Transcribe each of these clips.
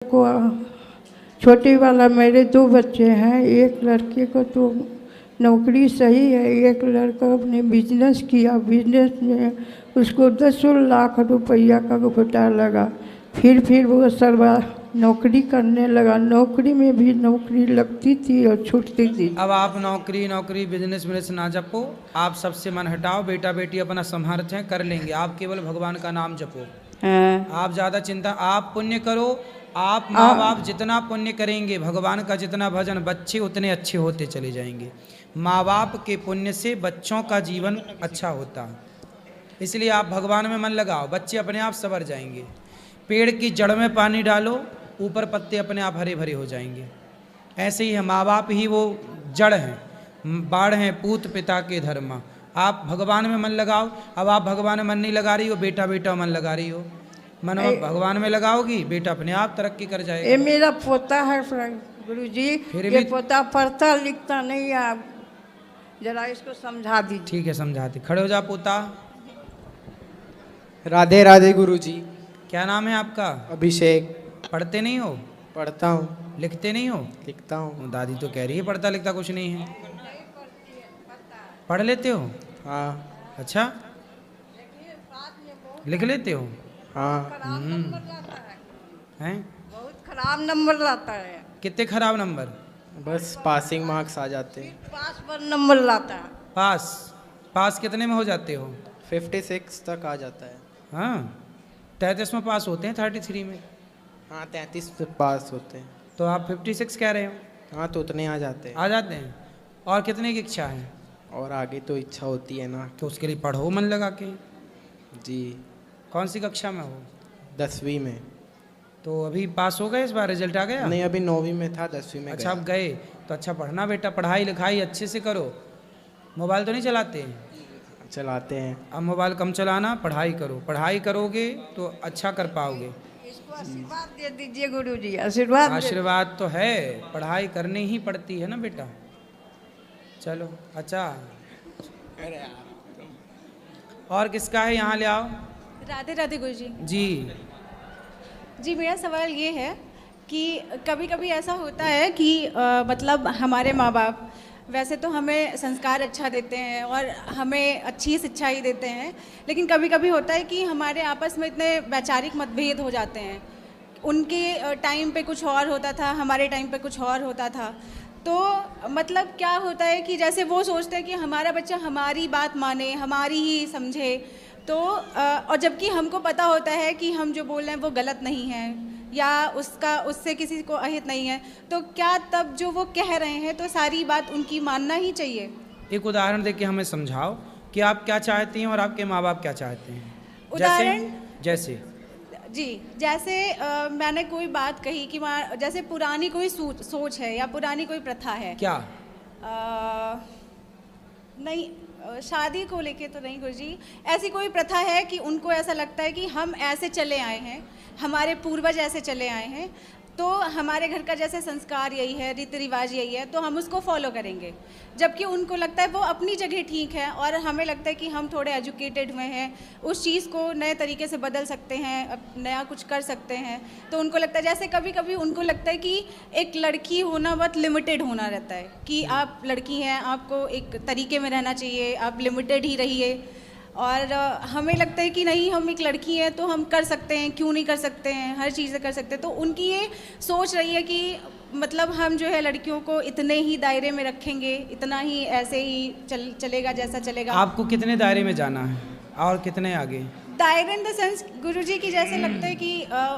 को छोटे वाला मेरे 2 बच्चे हैं। एक लड़के को तो नौकरी सही है, एक लड़का अपने बिजनेस किया, बिजनेस में उसको 10 लाख रुपया का घोटाला लगा। फिर वो सरवा नौकरी करने लगा, नौकरी में भी नौकरी लगती थी और छूटती थी। अब आप नौकरी बिजनेस ना जपो, आप सबसे मन हटाओ। बेटा बेटी अपना समर्थ हैं, कर लेंगे। आप केवल भगवान का नाम जपो। आप ज़्यादा चिंता, आप पुण्य करो। आप माँ बाप जितना पुण्य करेंगे, भगवान का जितना भजन, बच्चे उतने अच्छे होते चले जाएंगे। माँ बाप के पुण्य से बच्चों का जीवन अच्छा होता है, इसलिए आप भगवान में मन लगाओ, बच्चे अपने आप संवर जाएंगे। पेड़ की जड़ में पानी डालो, ऊपर पत्ते अपने आप हरे भरे हो जाएंगे। ऐसे ही है, माँ बाप ही वो जड़ हैं, बाढ़ हैं पूत पिता के धर्मा। आप भगवान में मन लगाओ। अब आप भगवान में मन नहीं लगा रही हो, बेटा बेटा मन लगा रही हो, मन भगवान में लगाओगी, बेटा अपने आप तरक्की कर जाएगा। ये मेरा पोता है गुरुजी, ये पोता पढ़ता लिखता नहीं है, आप जरा इसको समझा दीजिए। ठीक है, समझाती। खड़े हो जा पोता। राधे राधे गुरुजी। क्या नाम है आपका? अभिषेक। पढ़ते नहीं हो? पढ़ता हूँ। लिखते नहीं हो? लिखता हूँ। दादी तो कह रही है पढ़ता लिखता कुछ नहीं है। पढ़ लेते हो? हाँ। अच्छा, लिख लेते हो? हाँ। हैं? बहुत खराब नंबर लाता है। कितने खराब नंबर? बस पासिंग मार्क्स आ जाते हैं। पास पर नंबर लाता है। पास कितने में हो जाते हो? 56 तक आ जाता है। हाँ, 33 में पास होते हैं, 33 में। हाँ, 33 तक पास होते हैं। तो आप 56 कह रहे हो? हाँ, तो उतने आ जाते हैं। आ जाते हैं। और कितने की इच्छा है? और आगे तो इच्छा होती है ना। तो उसके लिए पढ़ो मन लगा के। जी। कौन सी कक्षा में हो? 10वीं में। तो अभी पास हो गए, इस बार रिजल्ट आ गया? नहीं, अभी 9वीं में था, 10वीं में अच्छा, आप गए तो अच्छा पढ़ना बेटा, पढ़ाई लिखाई अच्छे से करो। मोबाइल तो नहीं चलाते? चलाते हैं। अब मोबाइल कम चलाना, पढ़ाई करो। पढ़ाई करोगे तो अच्छा कर पाओगे। इसको आशीर्वाद दे दीजिए गुरुजी, आशीर्वाद। आशीर्वाद तो है, पढ़ाई करनी ही पड़ती है ना बेटा। चलो, अच्छा। और किसका है, यहाँ ले आओ। राधे राधे गुरुजी। जी, मेरा सवाल ये है कि कभी कभी ऐसा होता है कि मतलब हमारे माँ बाप वैसे तो हमें संस्कार अच्छा देते हैं और हमें अच्छी शिक्षा ही देते हैं, लेकिन कभी कभी होता है कि हमारे आपस में इतने वैचारिक मतभेद हो जाते हैं। उनके टाइम पे कुछ और होता था, हमारे टाइम पे कुछ और होता था। तो मतलब क्या होता है कि जैसे वो सोचते हैं कि हमारा बच्चा हमारी बात माने, हमारी ही समझे, तो और जबकि हमको पता होता है कि हम जो बोल रहे हैं वो गलत नहीं है या उससे किसी को अहित नहीं है, तो क्या तब जो वो कह रहे हैं तो सारी बात उनकी मानना ही चाहिए? एक उदाहरण देके हमें समझाओ कि आप क्या चाहती हैं और आपके माँ बाप क्या चाहते हैं। उदाहरण जैसे जैसे मैंने कोई बात कही कि जैसे पुरानी कोई सोच है या पुरानी कोई प्रथा है। क्या? नहीं, शादी को लेके तो नहीं गुरुजी, ऐसी कोई प्रथा है कि उनको ऐसा लगता है कि हम ऐसे चले आए हैं, हमारे पूर्वज ऐसे चले आए हैं, तो हमारे घर का जैसे संस्कार यही है, रीति रिवाज यही है, तो हम उसको फॉलो करेंगे। जबकि उनको लगता है वो अपनी जगह ठीक है और हमें लगता है कि हम थोड़े एजुकेटेड हुए हैं, उस चीज़ को नए तरीके से बदल सकते हैं, नया कुछ कर सकते हैं। तो उनको लगता है, जैसे कभी कभी उनको लगता है कि एक लड़की होना बहुत लिमिटेड होना रहता है, कि आप लड़की हैं, आपको एक तरीके में रहना चाहिए, आप लिमिटेड ही रहिए। और हमें लगता है कि नहीं, हम एक लड़की हैं तो हम कर सकते हैं, क्यों नहीं कर सकते हैं, हर चीज़ें कर सकते हैं। तो उनकी ये सोच रही है कि मतलब हम जो है लड़कियों को इतने ही दायरे में रखेंगे, इतना ही ऐसे ही चलेगा जैसा चलेगा। आपको कितने दायरे में जाना है और कितने आगे? दायरे इन द सेंस गुरुजी की जैसे लगता है कि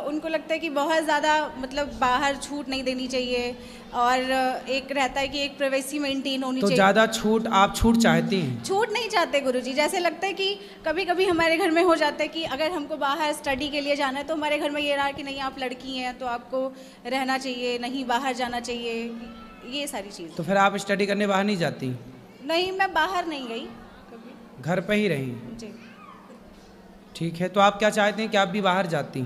उनको लगता है कि बहुत ज़्यादा मतलब बाहर छूट नहीं देनी चाहिए, और एक रहता है कि एक प्राइवेसी मेंटेन होनी चाहिए। तो ज़्यादा छूट, आप छूट चाहती हैं? छूट नहीं चाहते गुरुजी, जैसे लगता है कि कभी कभी हमारे घर में हो जाता है कि अगर हमको बाहर स्टडी के लिए जाना है तो हमारे घर में ये रहा कि नहीं, आप लड़की हैं तो आपको रहना चाहिए, नहीं बाहर जाना चाहिए, ये सारी चीज़। तो फिर आप स्टडी करने बाहर नहीं जाती? नहीं, मैं बाहर नहीं गई कभी, घर पे ही रही। जी ठीक है, तो आप क्या चाहते हैं कि आप भी बाहर जाती?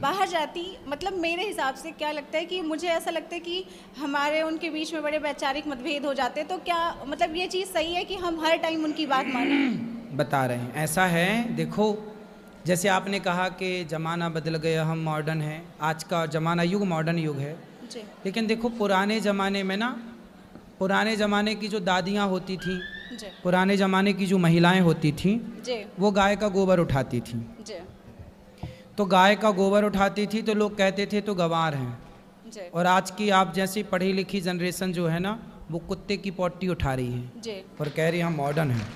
बाहर जाती, मतलब मेरे हिसाब से क्या लगता है कि मुझे ऐसा लगता है कि हमारे उनके बीच में बड़े वैचारिक मतभेद हो जाते हैं, तो क्या मतलब ये चीज़ सही है कि हम हर टाइम उनकी बात मानें? बता रहे हैं, ऐसा है, देखो जैसे आपने कहा कि ज़माना बदल गया, हम मॉडर्न हैं, आज का ज़माना युग मॉडर्न युग है। जी लेकिन देखो पुराने ज़माने में ना, पुराने ज़माने की जो दादियाँ होती थी, जी पुराने ज़माने की जो महिलाएं होती थीं, जी वो गाय का गोबर उठाती थीं। जी तो गाय का गोबर उठाती थी तो लोग कहते थे तो गंवार हैं। जी और आज की आप जैसी पढ़ी लिखी जनरेशन जो है ना, वो कुत्ते की पोटी उठा रही है जी और कह रही हम मॉडर्न हैं।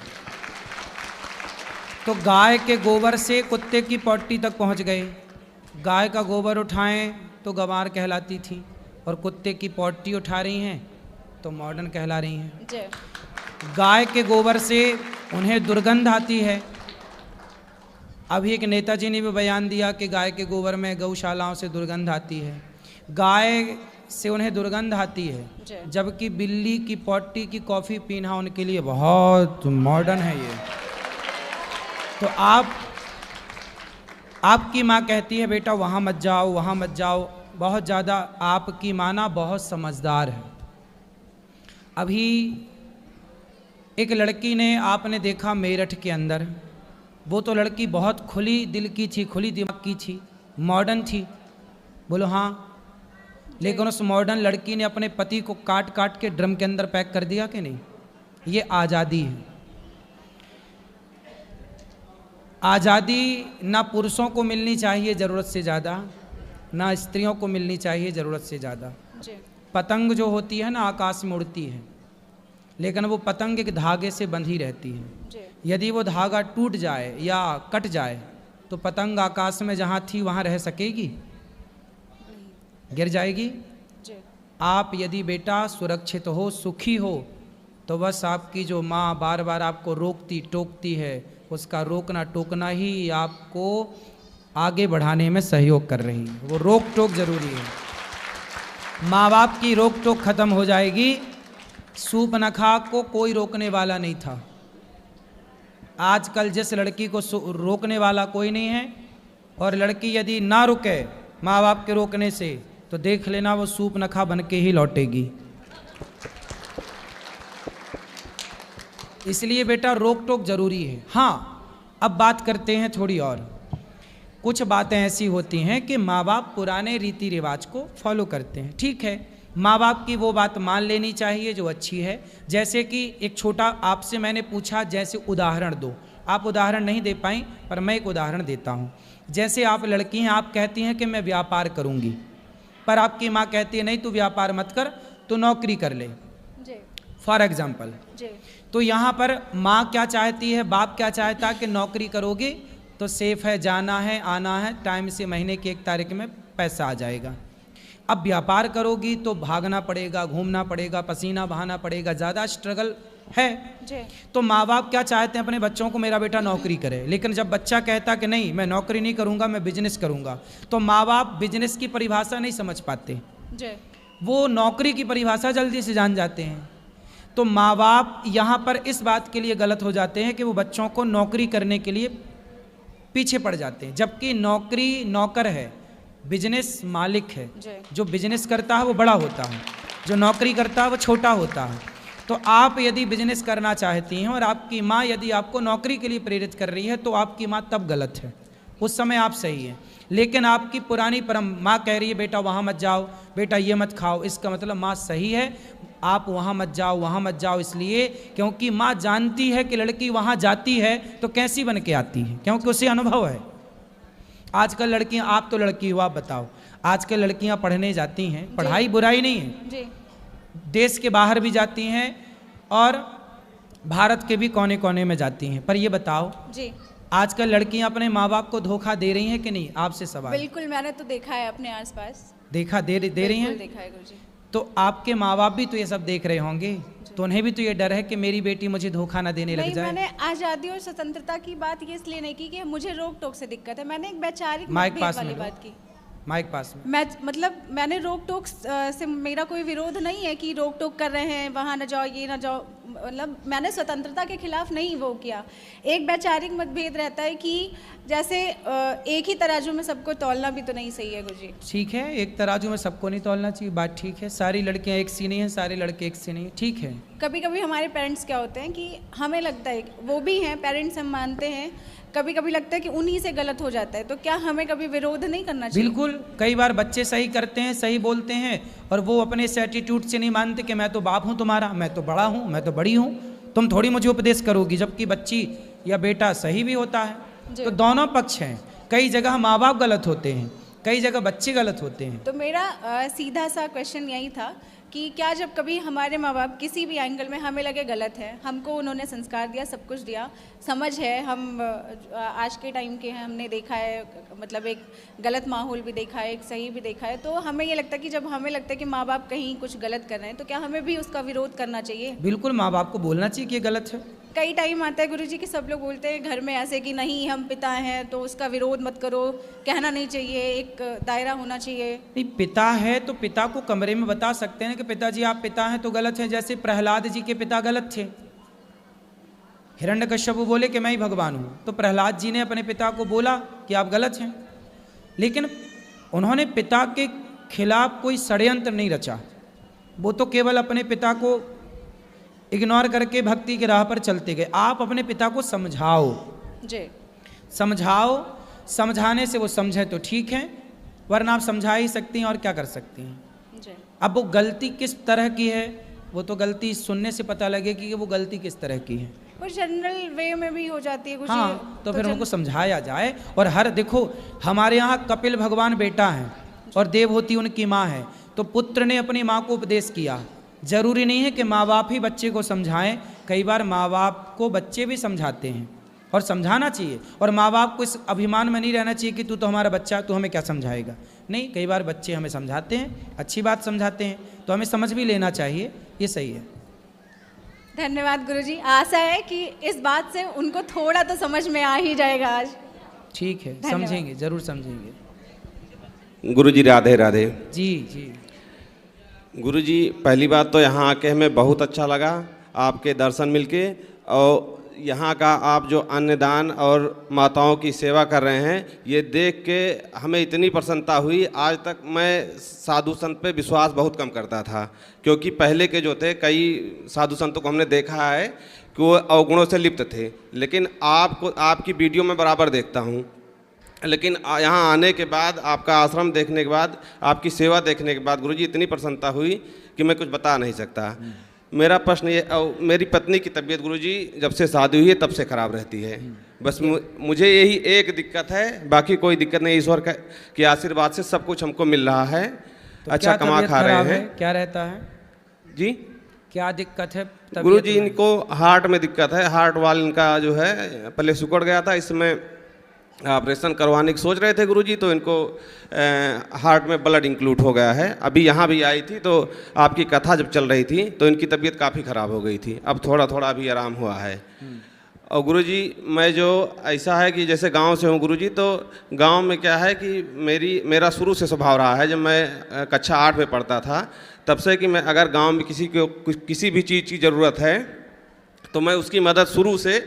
तो गाय के गोबर से कुत्ते की पोटी तक पहुंच गए। गाय का गोबर उठाएं तो गंवार कहलाती थी, और कुत्ते की पोटी उठा रही हैं तो मॉडर्न कहला रही हैं। जी गाय के गोबर से उन्हें दुर्गंध आती है। अभी एक नेताजी ने भी बयान दिया कि गाय के गोबर में गौशालाओं से दुर्गंध आती है, गाय से उन्हें दुर्गंध आती है, जी जबकि बिल्ली की पोटी की कॉफ़ी पीना उनके लिए बहुत मॉडर्न है ये। तो आपकी माँ कहती है बेटा वहाँ मत जाओ, वहाँ मत जाओ। बहुत ज़्यादा आपकी माँ ना बहुत समझदार है। अभी एक लड़की ने, आपने देखा मेरठ के अंदर, वो तो लड़की बहुत खुली दिल की थी, खुली दिमाग की थी, मॉडर्न थी, बोलो हाँ। लेकिन उस मॉडर्न लड़की ने अपने पति को काट काट के ड्रम के अंदर पैक कर दिया कि नहीं? ये आज़ादी है। आज़ादी ना पुरुषों को मिलनी चाहिए ज़रूरत से ज़्यादा, ना स्त्रियों को मिलनी चाहिए ज़रूरत से ज़्यादा। जी पतंग जो होती है ना, आकाश में उड़ती है, लेकिन वो पतंग एक धागे से बंधी रहती है। जी यदि वो धागा टूट जाए या कट जाए तो पतंग आकाश में जहाँ थी वहाँ रह सकेगी? गिर जाएगी। जी आप यदि बेटा सुरक्षित हो, सुखी हो, तो बस आपकी जो माँ बार बार आपको रोकती टोकती है, उसका रोकना टोकना ही आपको आगे बढ़ाने में सहयोग कर रही है। वो रोक टोक जरूरी है। माँ बाप की रोक टोक खत्म हो जाएगी। सूर्पनखा को कोई रोकने वाला नहीं था। आजकल जिस लड़की को रोकने वाला कोई नहीं है, और लड़की यदि ना रुके माँ बाप के रोकने से, तो देख लेना वो सूर्पनखा बन के ही लौटेगी। इसलिए बेटा रोक टोक जरूरी है। हाँ, अब बात करते हैं थोड़ी और। कुछ बातें ऐसी होती हैं कि माँ बाप पुराने रीति रिवाज को फॉलो करते हैं, ठीक है, माँ बाप की वो बात मान लेनी चाहिए जो अच्छी है। जैसे कि एक छोटा आपसे मैंने पूछा, जैसे उदाहरण दो, आप उदाहरण नहीं दे पाई, पर मैं एक उदाहरण देता हूँ। जैसे आप लड़की हैं, आप कहती हैं कि मैं व्यापार करूँगी, पर आपकी माँ कहती है नहीं तू व्यापार मत कर, तू नौकरी कर ले, जी फॉर एग्जाम्पल। जी तो यहाँ पर माँ क्या चाहती है, बाप क्या चाहता है कि नौकरी करोगे तो सेफ है, जाना है आना है, टाइम से महीने की 1 तारीख में पैसा आ जाएगा। अब व्यापार करोगी तो भागना पड़ेगा, घूमना पड़ेगा, पसीना बहाना पड़ेगा, ज़्यादा स्ट्रगल है। जी तो माँ बाप क्या चाहते हैं अपने बच्चों को, मेरा बेटा नौकरी करे। लेकिन जब बच्चा कहता कि नहीं मैं नौकरी नहीं करूँगा, मैं बिजनेस करूँगा, तो माँ बाप बिजनेस की परिभाषा नहीं समझ पाते, जी वो नौकरी की परिभाषा जल्दी से जान जाते हैं। तो माँ बाप यहाँ पर इस बात के लिए गलत हो जाते हैं कि वो बच्चों को नौकरी करने के लिए पीछे पड़ जाते हैं, जबकि नौकरी नौकर है, बिजनेस मालिक है। जी जो बिजनेस करता है वो बड़ा होता है, जो नौकरी करता है वो छोटा होता है। तो आप यदि बिजनेस करना चाहती हैं और आपकी माँ यदि आपको नौकरी के लिए प्रेरित कर रही है, तो आपकी माँ तब गलत है, उस समय आप सही हैं। लेकिन आपकी पुरानी परम माँ कह रही है बेटा वहाँ मत जाओ, बेटा ये मत खाओ, इसका मतलब माँ सही है, आप वहाँ मत जाओ, वहाँ मत जाओ, इसलिए क्योंकि माँ जानती है कि लड़की वहाँ जाती है तो कैसी बन के आती है, क्योंकि उसे अनुभव है। आजकल लड़कियाँ, आप तो लड़की हो, आप बताओ, आजकल लड़कियाँ पढ़ने जाती हैं, पढ़ाई बुराई नहीं है, जी देश के बाहर भी जाती हैं और भारत के भी कोने कोने में जाती हैं, पर ये बताओ जी आजकल लड़कियां अपने माँ बाप को धोखा दे रही हैं कि नहीं? आपसे सवाल। बिल्कुल, मैंने तो देखा है अपने आसपास, देखा दे रही बिल्कुल हैं? देखा है गुरुजी। तो आपके माँ बाप भी तो ये सब देख रहे होंगे, तो उन्हें भी तो ये डर है कि मेरी बेटी मुझे धोखा ना देने लग नहीं, जाए। मैंने आज़ादी और स्वतंत्रता की बात ये इसलिए नहीं की कि मुझे रोक टोक से दिक्कत है, मैंने एक वैचारिक माइक मतभेद पास वाली में लो। बात की। माइक पास में। मैंने रोक टोक से मेरा कोई विरोध नहीं है कि रोक टोक कर रहे हैं, वहाँ ना जाओ, ये ना जाओ, मतलब मैंने स्वतंत्रता के खिलाफ नहीं वो किया। एक वैचारिक मतभेद रहता है कि जैसे एक ही तराजू में सबको तौलना भी तो नहीं सही है गुरुजी। ठीक है, एक तराजू में सबको नहीं तौलना चाहिए, बात ठीक है। सारी लड़कियां एक सी नहीं है, सारे लड़के एक सी नहीं है, ठीक है। कभी कभी हमारे पेरेंट्स क्या होते हैं कि हमें लगता है, वो भी हैं पेरेंट्स, हम मानते हैं कभी कभी लगता है कि उन्हीं से गलत हो जाता है, तो क्या हमें कभी विरोध नहीं करना चाहिए? बिल्कुल, कई बार बच्चे सही करते हैं, सही बोलते हैं, और वो अपने इस एटीट्यूड से नहीं मानते कि मैं तो बाप हूँ तुम्हारा, मैं तो बड़ा हूँ, मैं तो बड़ी हूँ, तुम थोड़ी मुझे उपदेश करोगी, जबकि बच्ची या बेटा सही भी होता है। तो दोनों पक्ष हैं, कई जगह माँ बाप गलत होते हैं, कई जगह बच्चे गलत होते हैं। तो मेरा सीधा सा क्वेश्चन यही था कि क्या जब कभी हमारे माँ बाप किसी भी एंगल में हमें लगे गलत है, हमको उन्होंने संस्कार दिया, सब कुछ दिया, समझ है, हम आज के टाइम के हैं, हमने देखा है, मतलब एक गलत माहौल भी देखा है, एक सही भी देखा है, तो हमें ये लगता है कि जब हमें लगता है कि माँ बाप कहीं कुछ गलत कर रहे हैं, तो क्या हमें भी उसका विरोध करना चाहिए? बिल्कुल, माँ बाप को बोलना चाहिए कि ये गलत है। कई टाइम आता है गुरुजी कि सब लोग बोलते हैं घर में ऐसे कि नहीं हम पिता हैं तो उसका विरोध मत करो, कहना नहीं चाहिए, एक दायरा होना चाहिए। नहीं, पिता है तो पिता को कमरे में बता सकते हैं कि पिताजी आप पिता हैं तो गलत है। जैसे प्रहलाद जी के पिता गलत थे, हिरण्यकश्यप बोले कि मैं ही भगवान हूँ, तो प्रहलाद जी ने अपने पिता को बोला कि आप गलत हैं, लेकिन उन्होंने पिता के खिलाफ कोई षड्यंत्र नहीं रचा, वो तो केवल अपने पिता को इग्नोर करके भक्ति की राह पर चलते गए। आप अपने पिता को समझाओ जी, समझाओ, समझाने से वो समझे तो ठीक है, वरना आप समझा ही सकती हैं और क्या कर सकती हैं जी। अब वो गलती किस तरह की है, वो तो गलती सुनने से पता लगेगी कि वो गलती किस तरह की है। कुछ जनरल वे में भी हो जाती है कुछ। हाँ, तो फिर उनको समझाया जाए। और हर देखो, हमारे यहाँ कपिल भगवान बेटा हैं और देवहूति उनकी माँ है, तो पुत्र ने अपनी माँ को उपदेश किया। जरूरी नहीं है कि माँ बाप ही बच्चे को समझाएं, कई बार माँ बाप को बच्चे भी समझाते हैं और समझाना चाहिए। और माँ बाप को इस अभिमान में नहीं रहना चाहिए कि तू तो हमारा बच्चा, तू हमें क्या समझाएगा। नहीं, कई बार बच्चे हमें समझाते हैं, अच्छी बात समझाते हैं, तो हमें समझ भी लेना चाहिए, ये सही है। धन्यवाद गुरुजी, आशा है कि इस बात से उनको थोड़ा तो समझ में आ ही जाएगा आज। ठीक है, समझेंगे, जरूर समझेंगे। गुरुजी राधे राधे। जी जी। गुरुजी, पहली बात तो यहाँ आके हमें बहुत अच्छा लगा, आपके दर्शन मिलके, और यहाँ का आप जो अन्नदान और माताओं की सेवा कर रहे हैं, ये देख के हमें इतनी प्रसन्नता हुई। आज तक मैं साधु संत पे विश्वास बहुत कम करता था, क्योंकि पहले के जो थे कई साधु संतों को हमने देखा है कि वो अवगुणों से लिप्त थे, लेकिन आपको, आपकी वीडियो में बराबर देखता हूँ, लेकिन यहाँ आने के बाद, आपका आश्रम देखने के बाद, आपकी सेवा देखने के बाद गुरुजी इतनी प्रसन्नता हुई कि मैं कुछ बता नहीं सकता। मेरा प्रश्न ये, मेरी पत्नी की तबीयत गुरुजी जब से शादी हुई है तब से ख़राब रहती है। बस मुझे यही एक दिक्कत है, बाकी कोई दिक्कत नहीं। ईश्वर के आशीर्वाद से सब कुछ हमको मिल रहा है, तो अच्छा कमा खा रहे हैं। क्या रहता है जी? क्या दिक्कत है गुरुजी? इनको हार्ट में दिक्कत है, हार्ट वाल इनका जो है पहले सिकुड़ गया था, इसमें ऑपरेशन करवाने की सोच रहे थे गुरुजी, तो इनको हार्ट में ब्लड इंक्लूड हो गया है। अभी यहाँ भी आई थी तो आपकी कथा जब चल रही थी तो इनकी तबीयत काफ़ी ख़राब हो गई थी, अब थोड़ा थोड़ा अभी आराम हुआ है। और गुरुजी, मैं जो ऐसा है कि जैसे गांव से हूँ गुरुजी, तो गांव में क्या है कि मेरा शुरू से स्वभाव रहा है, जब मैं कक्षा 8 में पढ़ता था तब से, कि मैं अगर गांव में किसी भी चीज़ की ज़रूरत है तो मैं उसकी मदद शुरू से,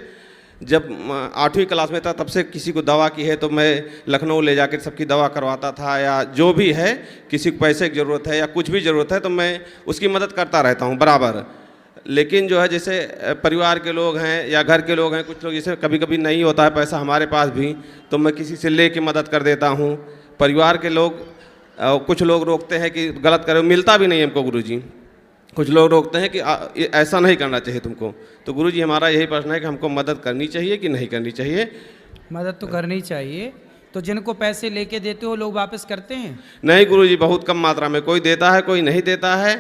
जब 8वीं क्लास में था तब से, किसी को दवा की है तो मैं लखनऊ ले जाकर सबकी दवा करवाता था, या जो भी है, किसी को पैसे की ज़रूरत है या कुछ भी ज़रूरत है तो मैं उसकी मदद करता रहता हूँ बराबर। लेकिन जो है, जैसे परिवार के लोग हैं या घर के लोग हैं, कुछ लोग जैसे कभी कभी नहीं होता है पैसा हमारे पास भी, तो मैं किसी से ले के मदद कर देता हूँ। परिवार के लोग, कुछ लोग रोकते हैं कि गलत करो, मिलता भी नहीं हमको गुरुजी। कुछ लोग रोकते हैं कि ऐसा नहीं करना चाहिए तुमको। तो गुरुजी, हमारा यही प्रश्न है कि हमको मदद करनी चाहिए कि नहीं करनी चाहिए? मदद तो करनी चाहिए। तो जिनको पैसे लेके देते हो लोग वापस करते हैं? नहीं गुरुजी, बहुत कम मात्रा में, कोई देता है कोई नहीं देता है।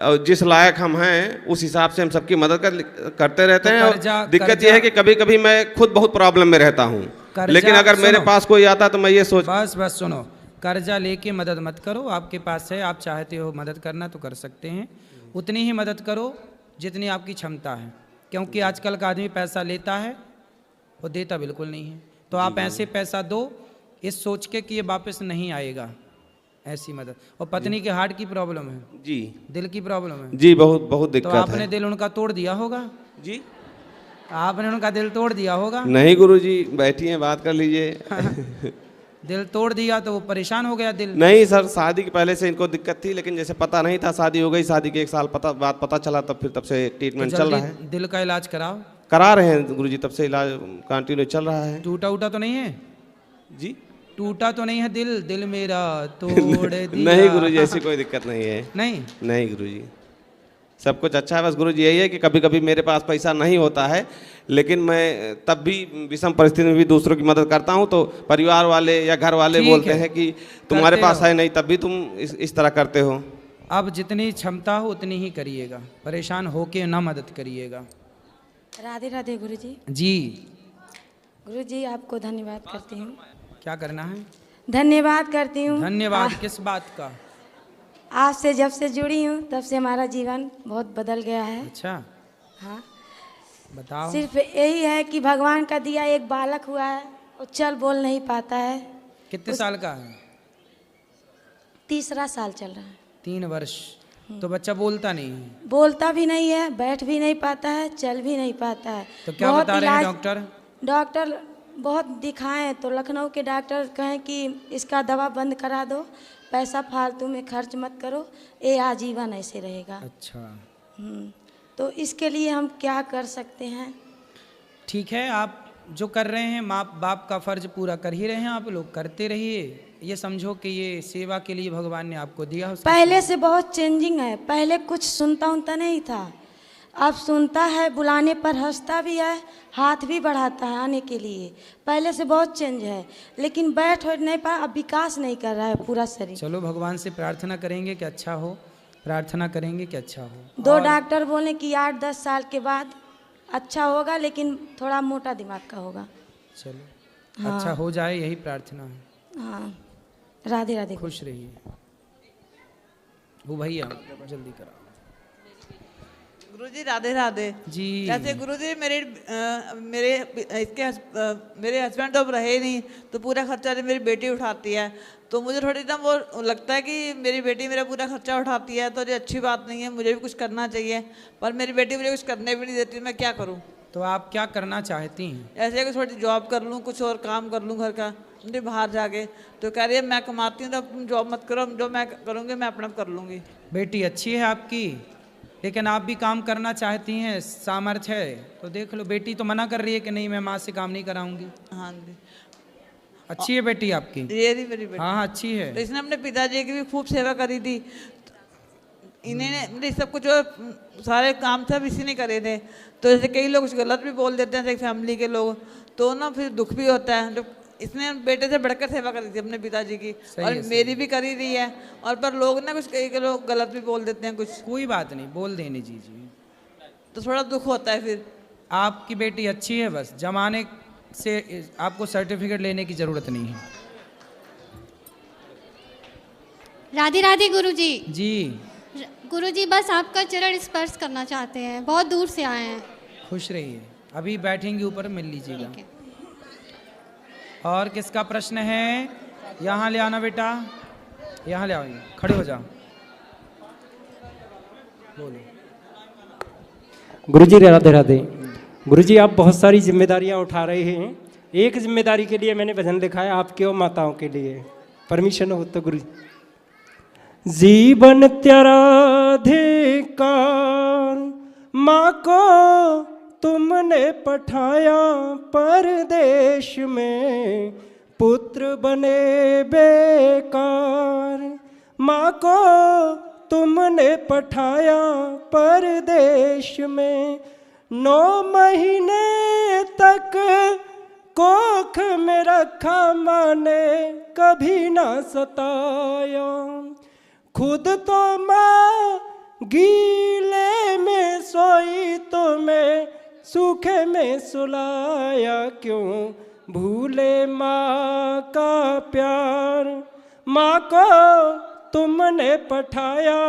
और जिस लायक हम हैं उस हिसाब से हम सबकी मदद करते रहते हैं। और दिक्कत यह है कि कभी कभी मैं खुद बहुत प्रॉब्लम में रहता हूँ, लेकिन अगर मेरे पास कोई आता तो मैं ये सोच, बस सुनो, कर्जा लेके मदद मत करो। आपके पास है, आप चाहते हो मदद करना तो कर सकते हैं, उतनी ही मदद करो जितनी आपकी क्षमता है, क्योंकि आजकल का आदमी पैसा लेता है वो देता बिल्कुल नहीं है। तो आप ऐसे पैसा दो इस सोच के कि ये वापस नहीं आएगा, ऐसी मदद। और पत्नी के हार्ट की प्रॉब्लम है जी, दिल की प्रॉब्लम है जी, बहुत बहुत दिक्कत है। है। तो आपने दिल उनका तोड़ दिया होगा जी? आपने उनका दिल तोड़ दिया होगा? नहीं गुरुजी, बैठिए बात कर लीजिए। दिल तोड़ दिया तो वो परेशान हो गया दिल? नहीं सर, शादी के पहले से इनको दिक्कत थी, लेकिन जैसे पता नहीं था, शादी हो गई, शादी के 1 साल बाद पता चला, तब से ट्रीटमेंट चल रहा है। दिल का इलाज कराओ, करा रहे हैं गुरुजी, तब से इलाज कंटिन्यू चल रहा है। टूटा उटा तो नहीं है? जी टूटा तो नहीं है दिल मेरा तोड़ दिया? नहीं गुरुजी, ऐसी कोई दिक्कत नहीं है। नहीं नहीं गुरुजी, सब कुछ अच्छा है। बस गुरुजी यही है कि कभी कभी मेरे पास पैसा नहीं होता है, लेकिन मैं तब भी विषम परिस्थिति में भी दूसरों की मदद करता हूं, तो परिवार वाले या घर वाले ठीक बोलते है, हैं कि तुम्हारे करते पास रहो। है नहीं, तब भी तुम इस तरह करते हो। अब जितनी क्षमता हो उतनी ही करिएगा, परेशान होके ना मदद करिएगा। राधे राधे गुरुजी। जी गुरुजी आपको धन्यवाद करती हूँ। क्या करना है? धन्यवाद करती हूँ। धन्यवाद किस बात का? आपसे जब से जुड़ी हूँ तब से हमारा जीवन बहुत बदल गया है। अच्छा हाँ, बताओ। सिर्फ यही है कि भगवान का दिया एक बालक हुआ है, वो चल बोल नहीं पाता है। कितने साल का है? तीसरा साल चल रहा है। 3 वर्ष। तो बच्चा बोलता नहीं है? बोलता भी नहीं है, बैठ भी नहीं पाता है, चल भी नहीं पाता है। तो क्या बहुत बता रहे हैं इलाज- डॉक्टर? डॉक्टर बहुत दिखाएं तो लखनऊ के डॉक्टर कहें कि इसका दवा बंद करा दो, पैसा फालतू में खर्च मत करो, ये आजीवन ऐसे रहेगा। अच्छा तो इसके लिए हम क्या कर सकते हैं? ठीक है, आप जो कर रहे हैं माँ बाप का फर्ज पूरा कर ही रहे हैं, आप लोग करते रहिए। ये समझो कि ये सेवा के लिए भगवान ने आपको दिया। पहले से बहुत चेंजिंग है। पहले कुछ सुनता उनता नहीं था, अब सुनता है, बुलाने पर हंसता भी है, हाथ भी बढ़ाता है आने के लिए। पहले से बहुत चेंज है, लेकिन बैठ नहीं पा, अब विकास नहीं कर रहा है पूरा शरीर। चलो भगवान से प्रार्थना करेंगे कि अच्छा हो, प्रार्थना करेंगे कि अच्छा हो। 2 डॉक्टर बोले कि 8-10 साल के बाद अच्छा होगा, लेकिन थोड़ा मोटा दिमाग का होगा। चलो अच्छा हो जाए, यही प्रार्थना है। हाँ, राधे राधे। खुश रहिए। वो भैया जल्दी कराओ। गुरुजी राधे राधे जी। जैसे गुरुजी मेरे हस्बैंड तो अब रहे नहीं, तो पूरा खर्चा जो मेरी बेटी उठाती है, तो मुझे थोड़ी ना वो लगता है कि मेरी बेटी मेरा पूरा खर्चा उठाती है, तो ये अच्छी बात नहीं है, मुझे भी कुछ करना चाहिए, पर मेरी बेटी मुझे कुछ करने भी नहीं देती। मैं क्या करूं? तो आप क्या करना चाहती हैं? ऐसे कि थोड़ी जॉब कर लूं, कुछ और काम कर लूं घर का, मुझे बाहर जाके। तो कह रही है मैं कमाती हूँ तो तुम जॉब मत करो, जो मैं करूँगी मैं अपना कर लूँगी। बेटी अच्छी है आपकी, लेकिन आप भी काम करना चाहती हैं, सामर्थ्य है तो देख लो। बेटी तो मना कर रही है कि नहीं मैं माँ से काम नहीं कराऊंगी। हाँ जी, अच्छी है बेटी आपकी? ये रही मेरी बेटी। हाँ हाँ अच्छी है। तो इसने अपने पिताजी की भी खूब सेवा करी थी। इन्हें मतलब सब कुछ जो सारे काम सब इसी ने करे थे। तो जैसे कई लोग कुछ गलत भी बोल देते हैं, जैसे फैमिली के लोग, तो ना फिर दुख भी होता है। जो इसने बेटे से बढ़कर सेवा करी थी अपने पिताजी की, और मेरी भी करी रही है। और पर लोग ना कुछ कई लोग गलत भी बोल देते हैं कुछ। कोई बात नहीं, बोल देने जी। तो थोड़ा दुख होता है फिर। आपकी बेटी अच्छी है, बस जमाने से आपको सर्टिफिकेट लेने की जरूरत नहीं है। राधे राधे गुरुजी। जी गुरुजी बस आपका चरण स्पर्श करना चाहते हैं, बहुत दूर से आए हैं। खुश रहिए, अभी बैठेंगे ऊपर मिल लीजिएगा। ठीक है। और किसका प्रश्न है? यहाँ ले आना बेटा, यहाँ ले आओ, खड़े हो जाओ, बोलो। गुरुजी राधे राधे। गुरुजी आप बहुत सारी जिम्मेदारियां उठा रहे हैं, एक जिम्मेदारी के लिए मैंने भजन लिखा है आपके और माताओं के लिए, परमिशन हो तो गुरुजी। जीवन तेरा अधिकार माँ को तुमने पठाया परदेश में, पुत्र बने बेकार। माँ को तुमने पठाया परदेश में, 9 महीने तक कोख में रखा माँ ने, कभी ना सताया। खुद तो माँ गीले में सोई तो मैं सूखे में सुलाया, क्यों भूले माँ का प्यार। माँ को तुमने पठाया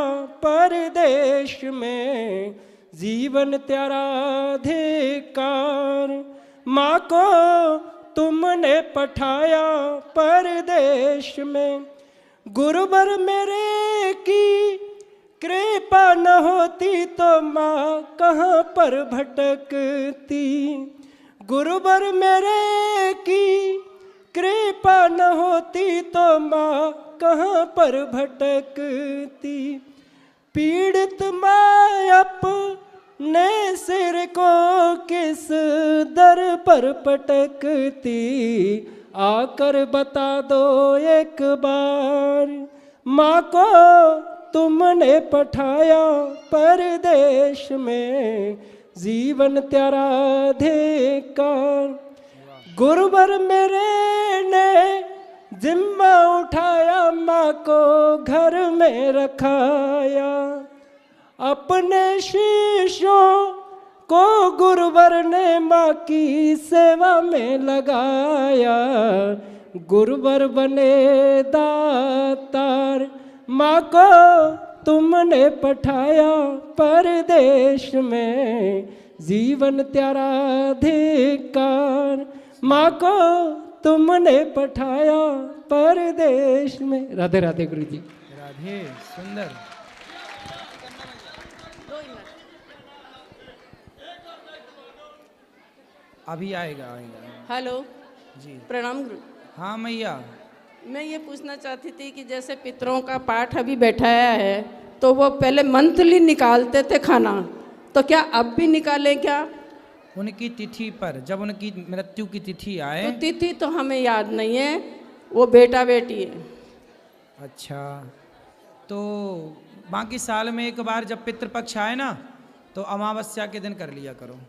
परदेश में, जीवन तेरा अधिकार। माँ को तुमने पठाया परदेश में, गुरुवर मेरे की कृपा न होती तो माँ कहाँ पर भटकती। गुरुवर मेरे की कृपा न होती तो माँ कहाँ पर भटकती। पीड़ित माँ ने सिर को किस दर पर पटकती, आकर बता दो एक बार। माँ को तुमने पठाया परदेश में, जीवन तेरा धिक्कार। गुरुवर मेरे ने जिम्मा उठाया, माँ को घर में रखाया। अपने शिष्यों को गुरुवर ने माँ की सेवा में लगाया। गुरुवर बने दातार, माँ को तुमने पठाया परदेश में, जीवन तेरा धिक्कार। माँ को तुमने पठाया परदेश में। राधे राधे गुरु जी। राधे, सुंदर। अभी आएगा आएगा। हेलो जी, प्रणाम गुरु। हाँ मैया। मैं ये पूछना चाहती थी कि जैसे पितरों का पाठ अभी बैठाया है, तो वो पहले मंथली निकालते थे खाना, तो क्या अब भी निकालें क्या? उनकी तिथि पर, जब उनकी मृत्यु की तिथि आए। तो तिथि तो हमें याद नहीं है, वो बेटा बेटी है। अच्छा, तो बाकी साल में एक बार जब पितृपक्ष आए ना, तो अमावस्या के दिन कर लिया करो।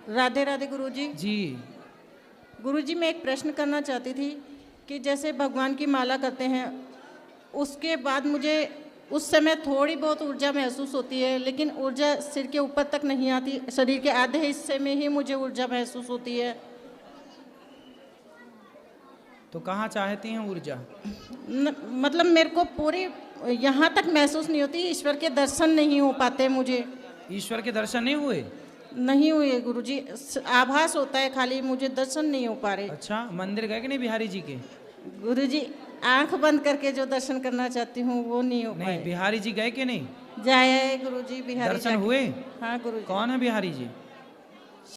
राधे राधे गुरुजी। जी गुरुजी, मैं एक प्रश्न करना चाहती थी कि जैसे भगवान की माला करते हैं, उसके बाद मुझे उस समय थोड़ी बहुत ऊर्जा महसूस होती है, लेकिन ऊर्जा सिर के ऊपर तक नहीं आती, शरीर के आधे हिस्से में ही मुझे ऊर्जा महसूस होती है। तो कहाँ चाहती हैं ऊर्जा? मतलब मेरे को पूरी यहाँ तक महसूस नहीं होती, ईश्वर के दर्शन नहीं हो पाते मुझे। ईश्वर के दर्शन नहीं हुए? नहीं हुए गुरुजी, आभास होता है खाली, मुझे दर्शन नहीं हो पा रहे। अच्छा, मंदिर गए कि नहीं बिहारी जी के? गुरुजी, आंख बंद करके जो दर्शन करना चाहती हूँ वो नहीं हो पाए। नहीं, बिहारी जी गए कि नहीं? जाए गुरुजी, बिहारी दर्शन हुए? हाँ गुरुजी। कौन है बिहारी जी?